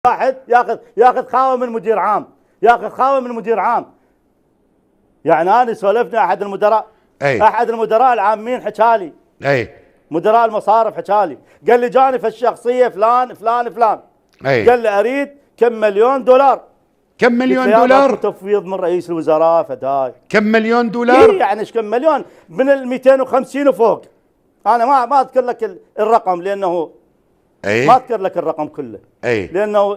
واحد ياخذ خاوه من مدير عام، ياخذ خاوه من مدير عام. يعني انا سولفنا احد المدراء، احد المدراء العامين حكالي، مدراء المصارف حكالي، قال لي جاني في الشخصيه فلان فلان فلان، قال لي اريد كم مليون دولار. كم مليون دولار؟ تفويض من رئيس الوزراء فداي. كم مليون دولار؟ يعني ايش كم مليون؟ من ال 250 وفوق. انا ما اذكر لك الرقم لانه ما اذكر لك الرقم كله. لانه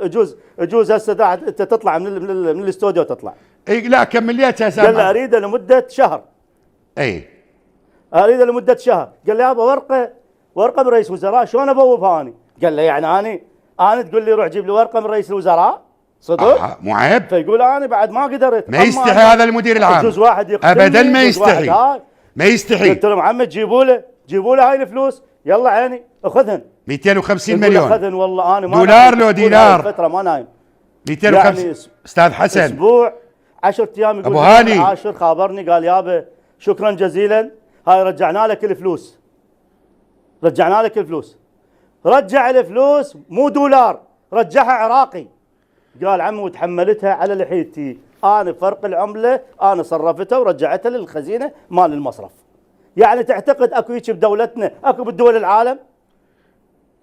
يجوز هسه انت تطلع من الاستوديو تطلع. لا كمليات يا سامع. قال لي اريده لمده شهر. اريده لمده شهر. قال لي يابا ورقه من رئيس وزراء شلون ابوبها اني؟ قال لي يعني انا تقول لي روح جيب لي ورقه من رئيس الوزراء؟ صدق؟ مو عيب؟ فيقول انا بعد ما قدرت. ما يستحي هذا المدير العام. يجوز واحد ابدا ما يستحي. ما يستحي. قلت لهم عمي جيبوا له هاي الفلوس، يلا عيني اخذهن. 250 مليون. اخذهن والله انا ما دولار لو دينار؟ فتره ما نايم. 250 يعني استاذ حسن. اسبوع 10 ايام يقول ابو هاني عاشر خابرني قال يابا شكرا جزيلا هاي رجعنا لك الفلوس. رجعنا لك الفلوس. رجع الفلوس مو دولار، رجعها عراقي. قال عمي وتحملتها على لحيتي، انا فرق العمله انا صرفتها ورجعتها للخزينه مال المصرف. يعني تعتقد اكو هيك بدولتنا، اكو بالدول العالم؟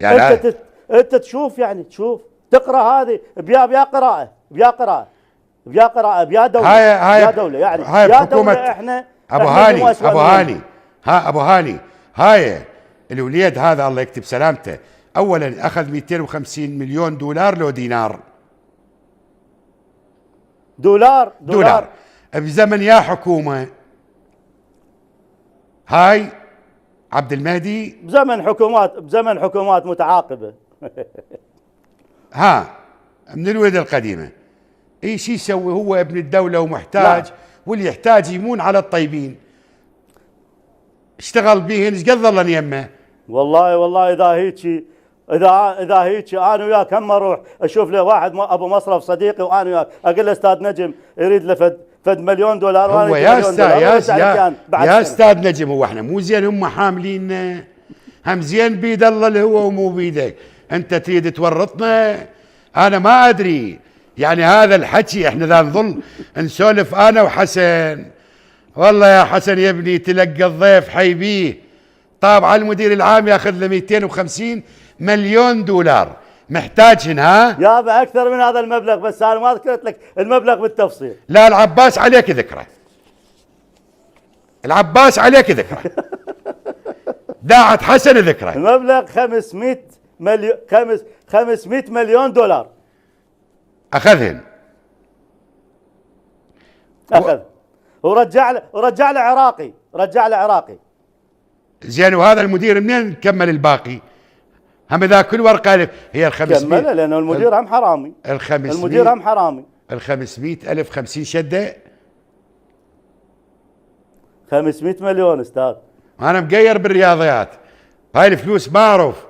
يعني انت تشوف، يعني تشوف تقرا هذه بيا قراءه بيا دوله. هاي دوله يعني هاي يا حكومه دولة احنا ابو هاني هاي الوليد هذا الله يكتب سلامته. اولا اخذ 250 مليون دولار لو دينار؟ دولار بزمن يا حكومه هاي عبد المهدي، بزمن حكومات متعاقبه. من الولد القديمه. اي شيء يسوي هو ابن الدوله ومحتاج، واللي يحتاج يمون على الطيبين. اشتغل بيهن ايش قد ظل يمه؟ والله اذا هيك انا وياك هم اروح اشوف له واحد ابو مصرف صديقي وانا وياك اقول له استاذ نجم يريد له فد مليون دولار. هو يا استاذ نجم، هو احنا مو زين هم حاملين هم زين بيد الله اللي هو ومو بيدك. انت تريد تورطنا؟ انا ما ادري. يعني هذا الحكي احنا ذا نظل نسولف انا وحسن. والله يا حسن يا ابني تلقى الضيف حيبيه طابع المدير العام ياخذ له 250 مليون دولار محتاجهن. يابا اكثر من هذا المبلغ، بس انا ما ذكرت لك المبلغ بالتفصيل. لا العباس عليك ذكره، العباس عليك ذكره. داعت حسن ذكره. المبلغ 500 مليون دولار اخذهن. ورجع له عراقي. زين وهذا المدير منين كمل الباقي؟ هم اذا كل ورقه هي ال 500 كمل لانه المدير هم حرامي. المدير هم حرامي. ال 500,000 50 شده 500 مليون استاذ. انا مقير بالرياضيات، هاي الفلوس ما اعرف.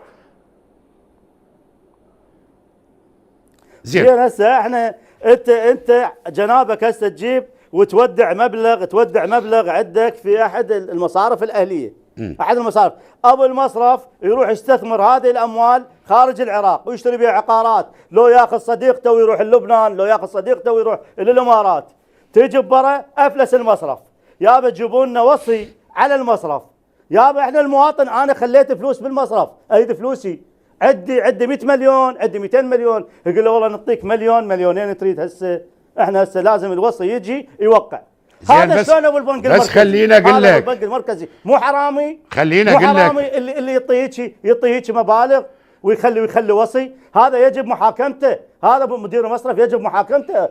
زين هسه احنا انت جنابك هسه تجيب وتودع مبلغ عندك في احد المصارف الاهليه. احد المصارف، ابو المصرف يروح يستثمر هذه الاموال خارج العراق ويشتري بها عقارات، لو ياخذ صديقته ويروح لبنان، لو ياخذ صديقته ويروح للامارات. تيجي برا افلس المصرف، يابا جيبوا لنا وصي على المصرف. يابا احنا المواطن انا خليت فلوس بالمصرف، اريد فلوسي، عندي 100 مليون، عندي 200 مليون، يقول له والله نعطيك مليون مليونين تريد هسه. احنا هسه لازم الوصي يجي يوقع. هذا شلون ابو البنك المركزي؟ بس خليني اقول لك، البنك المركزي مو حرامي؟ خليني اقول لك، حرامي اللي يعطي هيك مبالغ ويخلي وصي. هذا يجب محاكمته، هذا مدير المصرف يجب محاكمته.